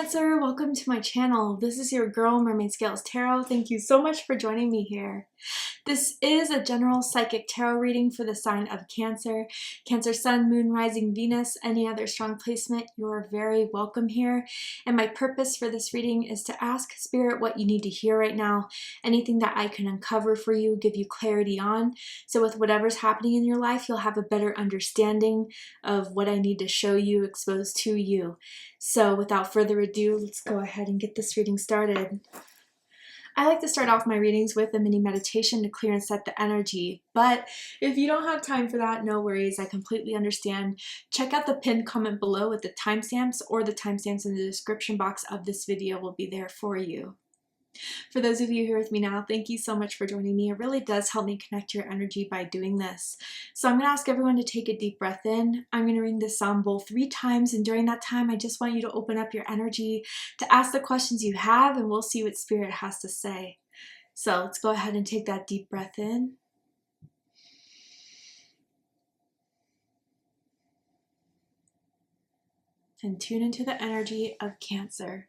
Cancer, welcome to my channel. This is your girl Mermaid Scales Tarot. Thank you so much for joining me here. This is a general psychic tarot reading for the sign of Cancer. Cancer Sun, Moon, Rising, Venus, any other strong placement, you're very welcome here. And my purpose for this reading is to ask Spirit what you need to hear right now, anything that I can uncover for you, give you clarity on. So with whatever's happening in your life, you'll have a better understanding of what I need to show you, expose to you. So without further ado, let's go ahead and get this reading started. I like to start off my readings with a mini meditation to clear and set the energy, but if you don't have time for that, no worries, I completely understand. Check out the pinned comment below with the timestamps, or the timestamps in the description box of this video will be there for you. For those of you here with me now, thank you so much for joining me. It really does help me connect your energy by doing this. So I'm going to ask everyone to take a deep breath in. I'm going to ring this sound bowl 3 times, and during that time, I just want you to open up your energy to ask the questions you have, and we'll see what Spirit has to say. So let's go ahead and take that deep breath in. And tune into the energy of Cancer.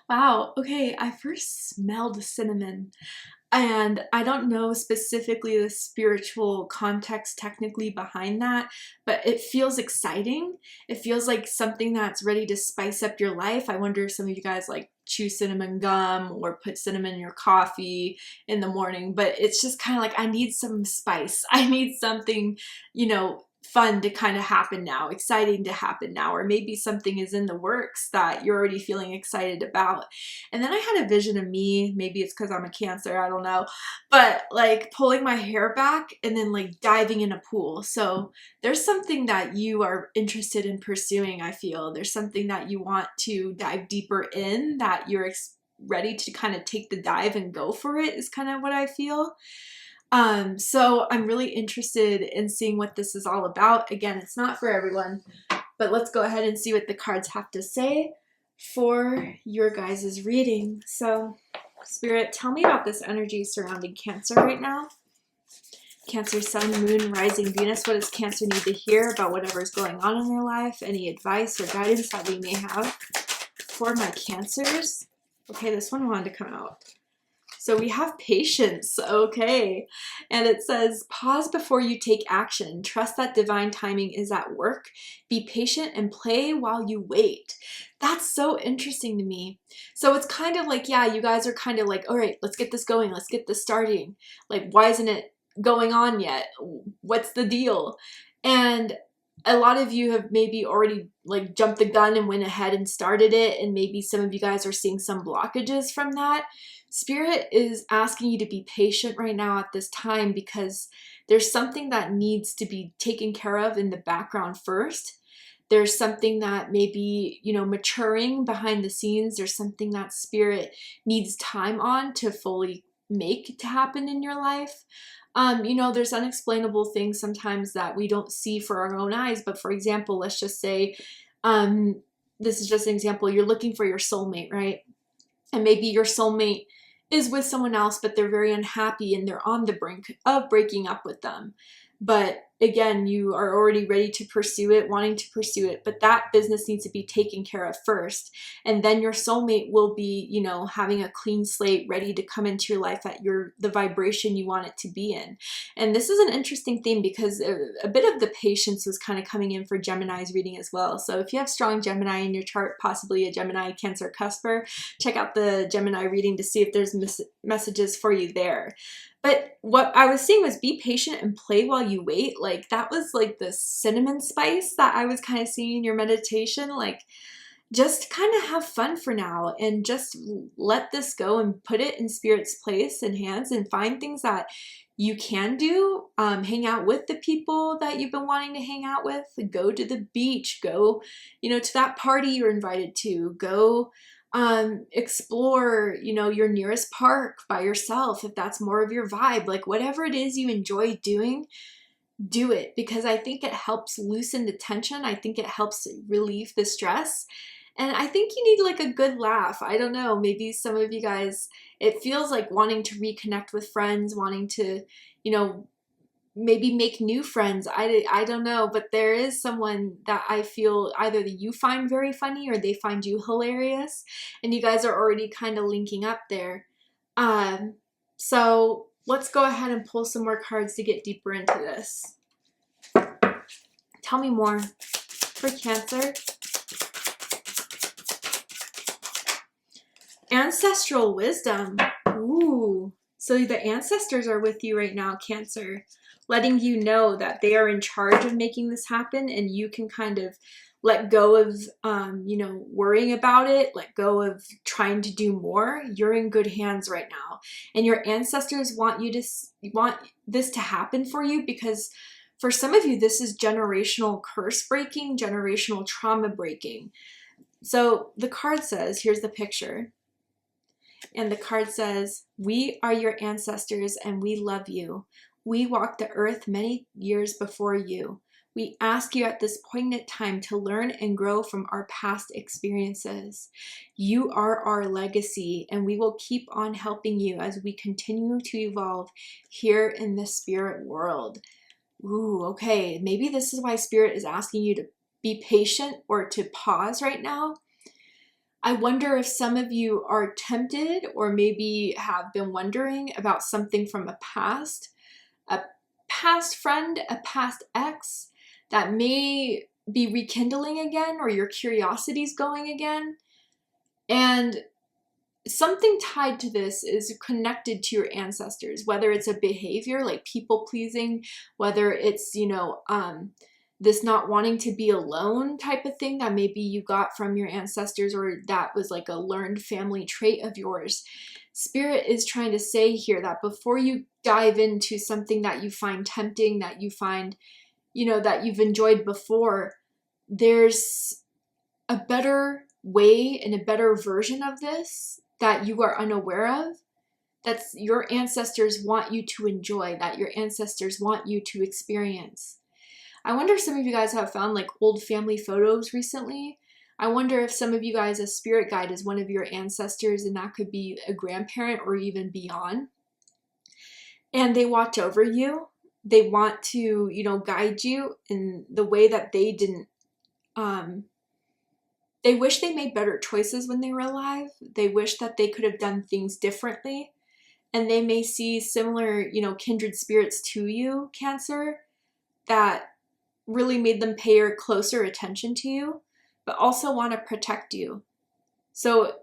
Wow, okay, I first smelled cinnamon, and I don't know specifically the spiritual context technically behind that, but it feels exciting. It feels like something that's ready to spice up your life. I wonder if some of you guys like chew cinnamon gum or put cinnamon in your coffee in the morning, but it's just kind of like, I need some spice. I need something, you know, fun to kind of happen now, exciting to happen now, or maybe something is in the works that you're already feeling excited about. And then I had a vision of me, maybe it's because I'm a Cancer, I don't know, but like pulling my hair back and then like diving in a pool. So there's something that you are interested in pursuing, I feel. There's something that you want to dive deeper in, that you're ready to kind of take the dive and go for it, is kind of what I feel. So I'm really interested in seeing what this is all about. Again, it's not for everyone, but let's go ahead and see what the cards have to say for your guys' reading. So, Spirit, tell me about this energy surrounding Cancer right now. Cancer Sun, Moon, Rising, Venus. What does Cancer need to hear about whatever's going on in their life? Any advice or guidance that we may have for my Cancers? Okay, this one wanted to come out. So we have patience, okay. And it says, pause before you take action. Trust that divine timing is at work. Be patient and play while you wait. That's so interesting to me. So it's kind of like, yeah, you guys are kind of like, all right, let's get this going. Let's get this starting. Like, why isn't it going on yet? What's the deal? And a lot of you have maybe already like jumped the gun and went ahead and started it. And maybe some of you guys are seeing some blockages from that. Spirit is asking you to be patient right now at this time, because there's something that needs to be taken care of in the background first. There's something that may be, you know, maturing behind the scenes. There's something that Spirit needs time on to fully make to happen in your life. You know, there's unexplainable things sometimes that we don't see for our own eyes. But for example, let's just say, this is just an example. You're looking for your soulmate, right? And maybe your soulmate is with someone else, but they're very unhappy and they're on the brink of breaking up with them. But again, you are already ready to pursue it, wanting to pursue it, but that business needs to be taken care of first. And then your soulmate will be, you know, having a clean slate, ready to come into your life at the vibration you want it to be in. And this is an interesting theme, because a bit of the patience was kind of coming in for Gemini's reading as well. So if you have strong Gemini in your chart, possibly a Gemini Cancer cusper, check out the Gemini reading to see if there's messages for you there. But what I was seeing was be patient and play while you wait. Like, that was like the cinnamon spice that I was kind of seeing in your meditation. Like, just kind of have fun for now and just let this go and put it in Spirit's place and hands, and find things that you can do. Hang out with the people that you've been wanting to hang out with. Go to the beach. Go, to that party you're invited to. Go explore, your nearest park by yourself if that's more of your vibe. Like whatever it is you enjoy doing, do it, because I think it helps loosen the tension. I think it helps relieve the stress. And I think you need like a good laugh. I don't know, maybe some of you guys, it feels like wanting to reconnect with friends, wanting to, maybe make new friends. I don't know, but there is someone that I feel either that you find very funny or they find you hilarious, and you guys are already kind of linking up there. So let's go ahead and pull some more cards to get deeper into this. Tell me more for Cancer. Ancestral wisdom. Ooh. So the ancestors are with you right now, Cancer, letting you know that they are in charge of making this happen, and you can kind of let go of, worrying about it, let go of trying to do more. You're in good hands right now. And your ancestors want this to happen for you, because for some of you, this is generational curse breaking, generational trauma breaking. So the card says, here's the picture. And the card says, we are your ancestors and we love you. We walked the earth many years before you. We ask you at this poignant time to learn and grow from our past experiences. You are our legacy, and we will keep on helping you as we continue to evolve here in the spirit world. Ooh, okay. Maybe this is why Spirit is asking you to be patient or to pause right now. I wonder if some of you are tempted, or maybe have been wondering about something from a past friend, a past ex that may be rekindling again, or your curiosity's going again. And something tied to this is connected to your ancestors, whether it's a behavior like people pleasing, whether it's, this not wanting to be alone type of thing that maybe you got from your ancestors, or that was like a learned family trait of yours. Spirit is trying to say here that before you dive into something that you find tempting, that you find, that you've enjoyed before, there's a better way and a better version of this that you are unaware of, that's your ancestors want you to enjoy, that your ancestors want you to experience. I wonder if some of you guys have found like old family photos recently. I wonder if some of you guys, a spirit guide is one of your ancestors, and that could be a grandparent or even beyond. And they watch over you. They want to, guide you in the way that they didn't. They wish they made better choices when they were alive. They wish that they could have done things differently. And they may see similar, kindred spirits to you, Cancer, that really made them pay closer attention to you, but also want to protect you. So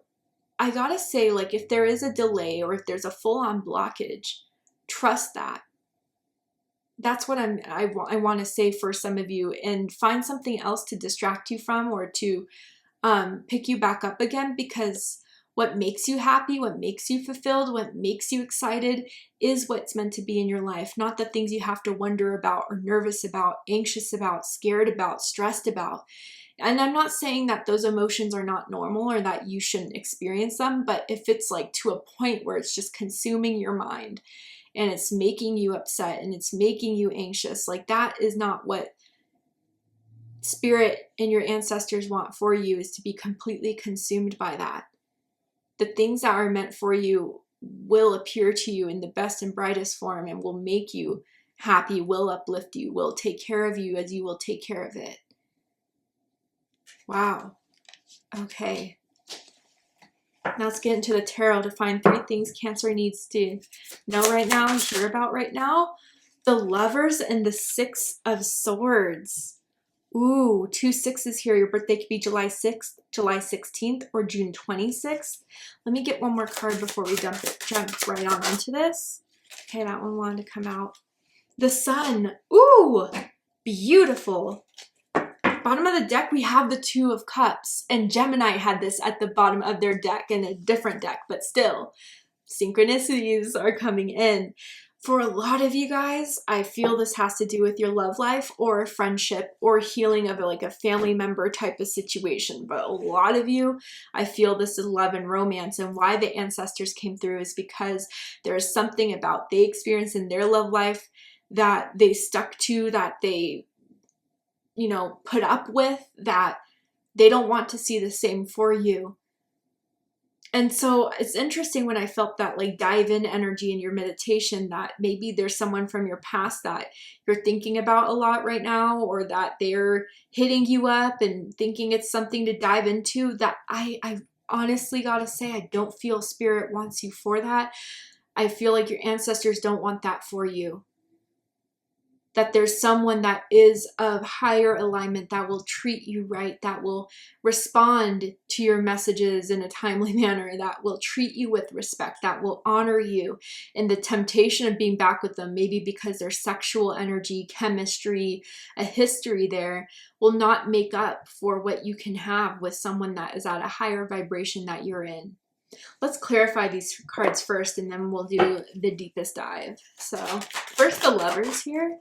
I gotta say, like, if there is a delay or if there's a full-on blockage, trust that. That's what I want to say for some of you, and find something else to distract you from, or to pick you back up again, because what makes you happy, what makes you fulfilled, what makes you excited is what's meant to be in your life, not the things you have to wonder about or nervous about, anxious about, scared about, stressed about. And I'm not saying that those emotions are not normal or that you shouldn't experience them, but if it's like to a point where it's just consuming your mind and it's making you upset and it's making you anxious, like that is not what Spirit and your ancestors want for you, is to be completely consumed by that. The things that are meant for you will appear to you in the best and brightest form and will make you happy, will uplift you, will take care of you as you will take care of it. Wow. Okay. Now let's get into the tarot to find 3 things Cancer needs to know right now and hear about right now. The Lovers and the 6 of Swords. Ooh, 2 6s here. Your birthday could be July 6th, July 16th, or June 26th. Let me get one more card before we jump right on into this. Okay, that one wanted to come out. The Sun. Ooh, beautiful. bottom of the deck, we have the Two of Cups, and Gemini had this at the bottom of their deck in a different deck, but still, synchronicities are coming in. For a lot of you guys, I feel this has to do with your love life or friendship or healing of like a family member type of situation. But a lot of you, I feel this is love and romance. And why the ancestors came through is because there's something about they experienced in their love life that they stuck to, that they, you know, put up with, that they don't want to see the same for you. And so it's interesting when I felt that like dive in energy in your meditation, that maybe there's someone from your past that you're thinking about a lot right now, or that they're hitting you up and thinking it's something to dive into, that I honestly gotta say, I don't feel spirit wants you for that. I feel like your ancestors don't want that for you. That there's someone that is of higher alignment that will treat you right, that will respond to your messages in a timely manner, that will treat you with respect, that will honor you. And the temptation of being back with them, maybe because there's sexual energy, chemistry, a history there, will not make up for what you can have with someone that is at a higher vibration that you're in. Let's clarify these cards first, and then we'll do the deepest dive. So first, the Lovers here.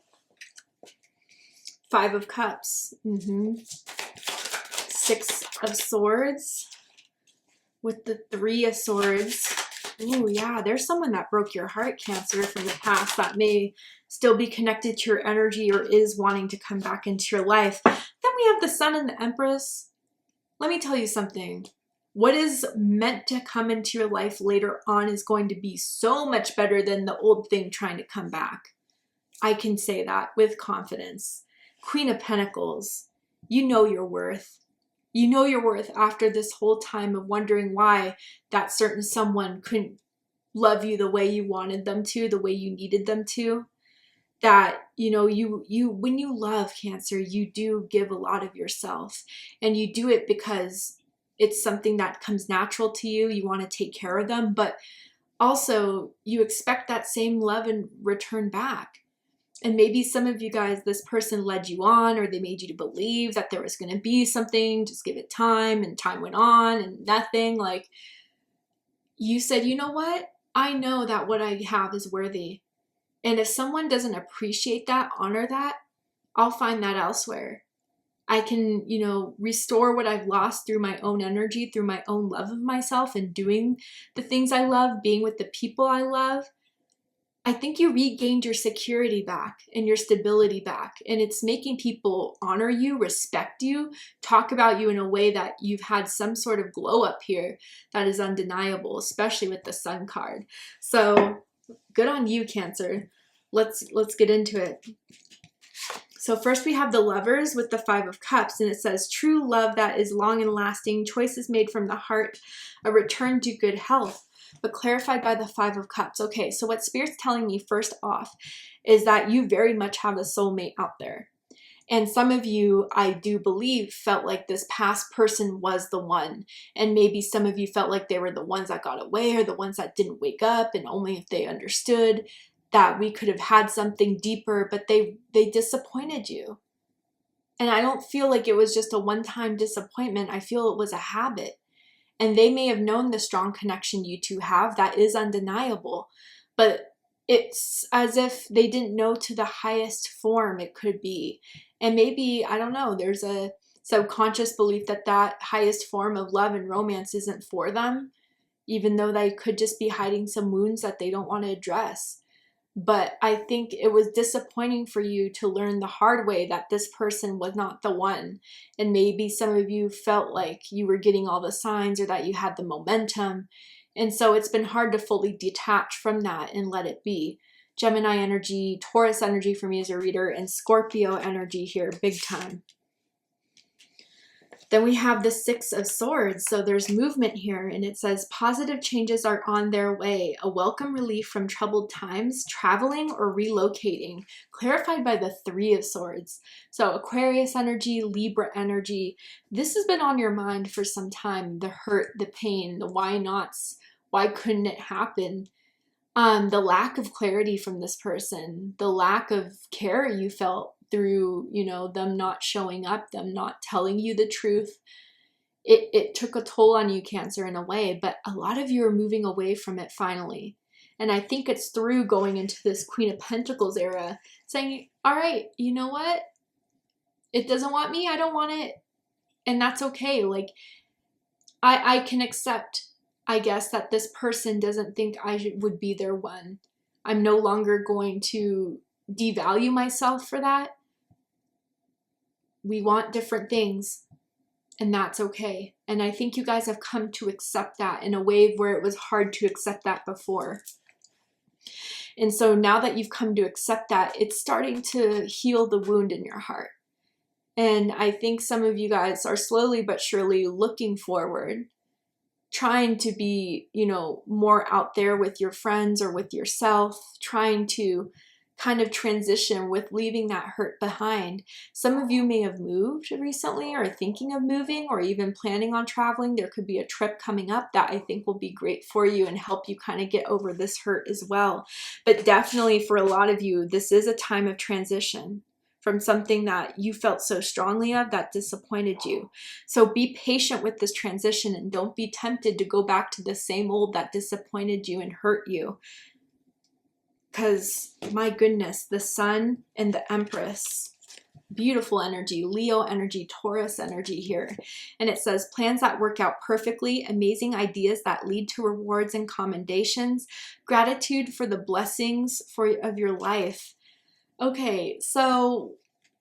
Five of Cups, Six of Swords with the Three of Swords. Ooh, yeah, there's someone that broke your heart, Cancer, from the past that may still be connected to your energy or is wanting to come back into your life. Then we have the Sun and the Empress. Let me tell you something. What is meant to come into your life later on is going to be so much better than the old thing trying to come back. I can say that with confidence. Queen of Pentacles, you know your worth. You know your worth after this whole time of wondering why that certain someone couldn't love you the way you wanted them to, the way you needed them to. That, you know, when you love, Cancer, you do give a lot of yourself, and you do it because it's something that comes natural to you. You want to take care of them, but also you expect that same love in return back. And maybe some of you guys, this person led you on, or they made you to believe that there was going to be something, just give it time, and time went on and nothing. Like, you said, you know what? I know that what I have is worthy. And if someone doesn't appreciate that, honor that, I'll find that elsewhere. I can, you know, restore what I've lost through my own energy, through my own love of myself and doing the things I love, being with the people I love. I think you regained your security back and your stability back, and it's making people honor you, respect you, talk about you in a way that you've had some sort of glow up here that is undeniable, especially with the Sun card. So good on you, Cancer. Let's get into it. So first we have the Lovers with the Five of Cups, and it says, true love that is long and lasting, choices made from the heart, a return to good health, but clarified by the Five of Cups. Okay, so what Spirit's telling me first off is that you very much have a soulmate out there. And some of you, I do believe, felt like this past person was the one. And maybe some of you felt like they were the ones that got away, or the ones that didn't wake up, and only if they understood that we could have had something deeper, but they disappointed you. And I don't feel like it was just a one-time disappointment. I feel it was a habit. And they may have known the strong connection you two have. That is undeniable. But it's as if they didn't know to the highest form it could be. And maybe, I don't know, there's a subconscious belief that that highest form of love and romance isn't for them, even though they could just be hiding some wounds that they don't want to address. But I think it was disappointing for you to learn the hard way that this person was not the one. And maybe some of you felt like you were getting all the signs, or that you had the momentum. And so it's been hard to fully detach from that and let it be. Gemini energy, Taurus energy for me as a reader, and Scorpio energy here, big time. Then we have the Six of Swords. So there's movement here, and it says positive changes are on their way. A welcome relief from troubled times, traveling or relocating, clarified by the Three of Swords. So Aquarius energy, Libra energy. This has been on your mind for some time. The hurt, the pain, the why nots, why couldn't it happen? The lack of clarity from this person, the lack of care you felt through, you know, them not showing up, them not telling you the truth. It took a toll on you, Cancer, in a way, but a lot of you are moving away from it finally. And I think it's through going into this Queen of Pentacles era, saying, all right, you know what? It doesn't want me, I don't want it. And that's okay. Like, I can accept, I guess, that this person doesn't think I would be their one. I'm no longer going to devalue myself for that. We want different things, and that's okay. And I think you guys have come to accept that in a way where it was hard to accept that before. And so now that you've come to accept that, it's starting to heal the wound in your heart. And I think some of you guys are slowly but surely looking forward, trying to be, you know, more out there with your friends or with yourself, trying to kind of transition with leaving that hurt behind. Some of you may have moved recently or thinking of moving or even planning on traveling. There could be a trip coming up that I think will be great for you and help you kind of get over this hurt as well. But definitely for a lot of you, this is a time of transition from something that you felt so strongly of that disappointed you. So be patient with this transition and don't be tempted to go back to the same old that disappointed you and hurt you. Because, my goodness, the Sun and the Empress, beautiful energy, Leo energy, Taurus energy here. And it says, plans that work out perfectly, amazing ideas that lead to rewards and commendations, gratitude for the blessings of your life. Okay, so,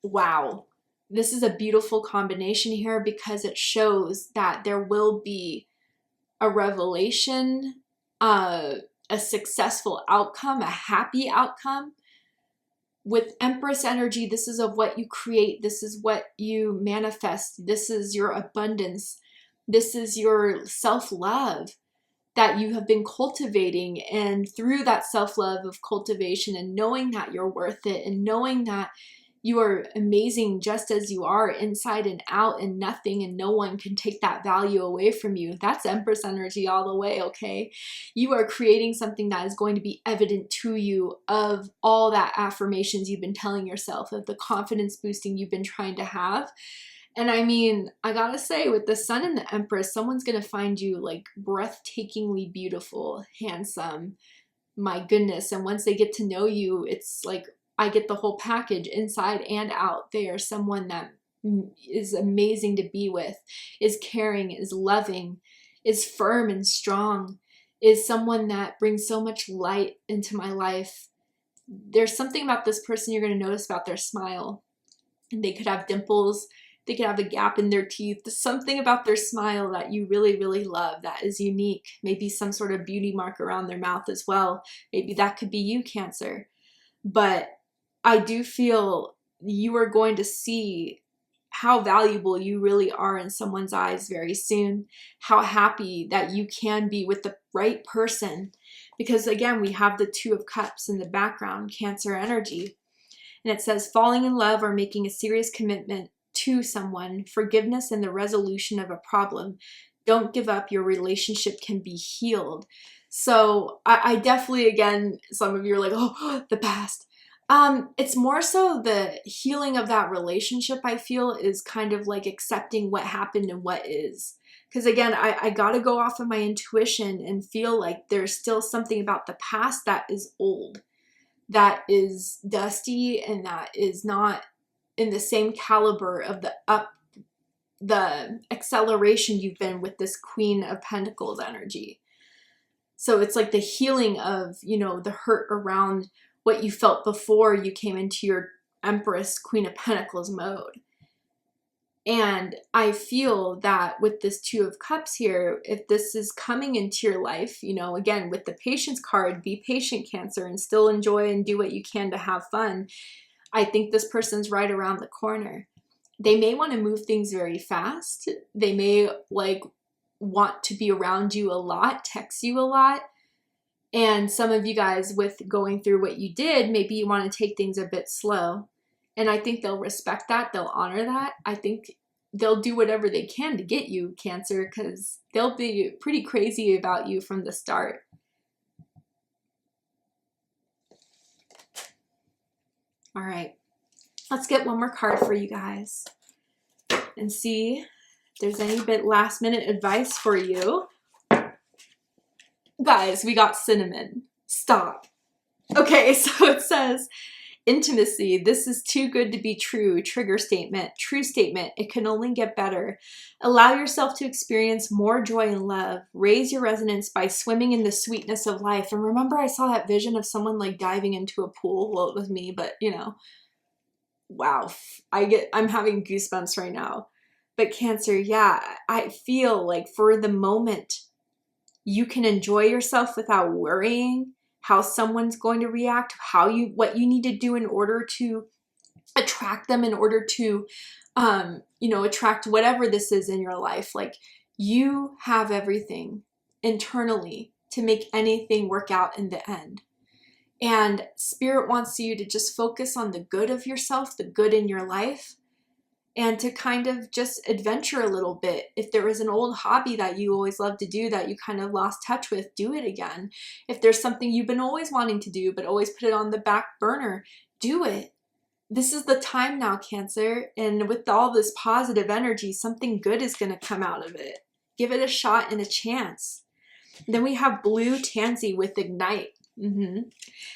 wow. This is a beautiful combination here because it shows that there will be a revelation, a successful outcome, a happy outcome. With Empress energy, this is of what you create. This is what you manifest. This is your abundance. This is your self-love that you have been cultivating. And through that self-love of cultivation and knowing that you're worth it and knowing that you are amazing just as you are, inside and out, and nothing and no one can take that value away from you. That's Empress energy all the way, okay? You are creating something that is going to be evident to you of all that affirmations you've been telling yourself, of the confidence boosting you've been trying to have. And I mean, I gotta say, with the Sun and the Empress, someone's gonna find you like breathtakingly beautiful, handsome, my goodness. And once they get to know you, it's like, I get the whole package inside and out. They are someone that is amazing to be with, is caring, is loving, is firm and strong, is someone that brings so much light into my life. There's something about this person you're going to notice about their smile. And they could have dimples. They could have a gap in their teeth. There's something about their smile that you really, really love that is unique. Maybe some sort of beauty mark around their mouth as well. Maybe that could be you, Cancer. But I do feel you are going to see how valuable you really are in someone's eyes very soon, how happy that you can be with the right person. Because again, we have the Two of Cups in the background, Cancer energy. And it says, falling in love or making a serious commitment to someone, forgiveness and the resolution of a problem. Don't give up, your relationship can be healed. So I definitely, again, some of you are like, oh, the past. It's more so the healing of that relationship, I feel, is kind of like accepting what happened and what is. Because again, I gotta go off of my intuition and feel like there's still something about the past that is old, that is dusty, and that is not in the same caliber of the acceleration you've been with this Queen of Pentacles energy. So it's like the healing of, you know, the hurt around what you felt before you came into your Empress, Queen of Pentacles mode. And I feel that with this Two of Cups here, if this is coming into your life, you know, again, with the Patience card, be patient, Cancer, and still enjoy and do what you can to have fun. I think this person's right around the corner. They may want to move things very fast. They may like want to be around you a lot, text you a lot. And some of you guys, with going through what you did, maybe you want to take things a bit slow. And I think they'll respect that. They'll honor that. I think they'll do whatever they can to get you, Cancer, because they'll be pretty crazy about you from the start. All right, let's get one more card for you guys and see if there's any bit last minute advice for you. Guys, we got cinnamon. Stop. Okay, so it says, intimacy, this is too good to be true. Trigger statement, true statement, it can only get better. Allow yourself to experience more joy and love. Raise your resonance by swimming in the sweetness of life. And remember, I saw that vision of someone like diving into a pool. Well, it was me, but you know, wow, I'm having goosebumps right now. But Cancer, yeah, I feel like for the moment, you can enjoy yourself without worrying how someone's going to react, what you need to do in order to attract them, in order to, attract whatever this is in your life. Like, you have everything internally to make anything work out in the end. And Spirit wants you to just focus on the good of yourself, the good in your life, and to kind of just adventure a little bit. If there was an old hobby that you always loved to do that you kind of lost touch with, do it again. If there's something you've been always wanting to do but always put it on the back burner, do it. This is the time now, Cancer, and with all this positive energy, something good is going to come out of it. Give it a shot and a chance. Then we have Blue Tansy with Ignite. And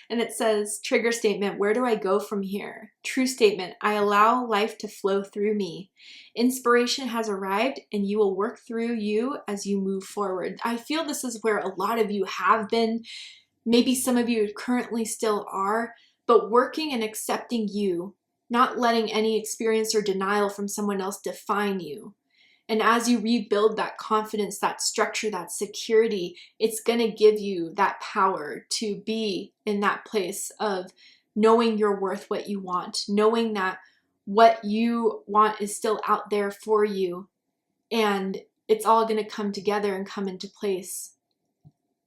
it says, trigger statement, where do I go from here? True statement, I allow life to flow through me. Inspiration has arrived and you will work through you as you move forward. I feel this is where a lot of you have been. Maybe some of you currently still are, but working and accepting you, not letting any experience or denial from someone else define you. And as you rebuild that confidence, that structure, that security, it's going to give you that power to be in that place of knowing you're worth what you want, knowing that what you want is still out there for you, and it's all going to come together and come into place.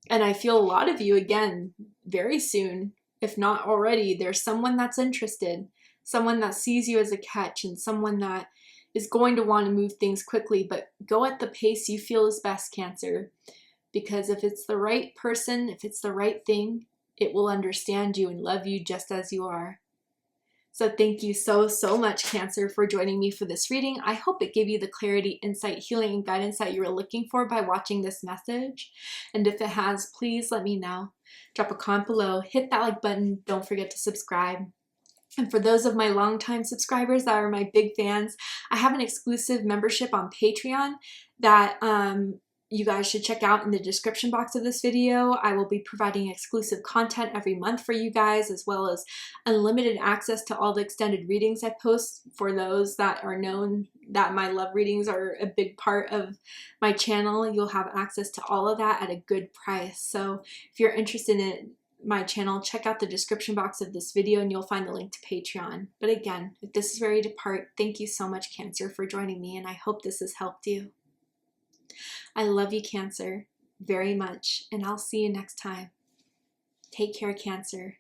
And I feel a lot of you, again, very soon, if not already, there's someone that's interested, someone that sees you as a catch, and someone that is going to want to move things quickly, but go at the pace you feel is best, Cancer. Because if it's the right person, if it's the right thing, it will understand you and love you just as you are. So thank you so, so much, Cancer, for joining me for this reading. I hope it gave you the clarity, insight, healing, and guidance that you were looking for by watching this message. And if it has, please let me know. Drop a comment below, hit that like button, don't forget to subscribe. And for those of my longtime subscribers that are my big fans, I have an exclusive membership on Patreon that you guys should check out in the description box of this video. I will be providing exclusive content every month for you guys, as well as unlimited access to all the extended readings I post. For those that are known that my love readings are a big part of my channel, you'll have access to all of that at a good price. So if you're interested in my channel, check out the description box of this video and you'll find the link to Patreon. But again, if this is where you depart, thank you so much, Cancer, for joining me, and I hope this has helped you. I love you, Cancer, very much, and I'll see you next time. Take care, Cancer.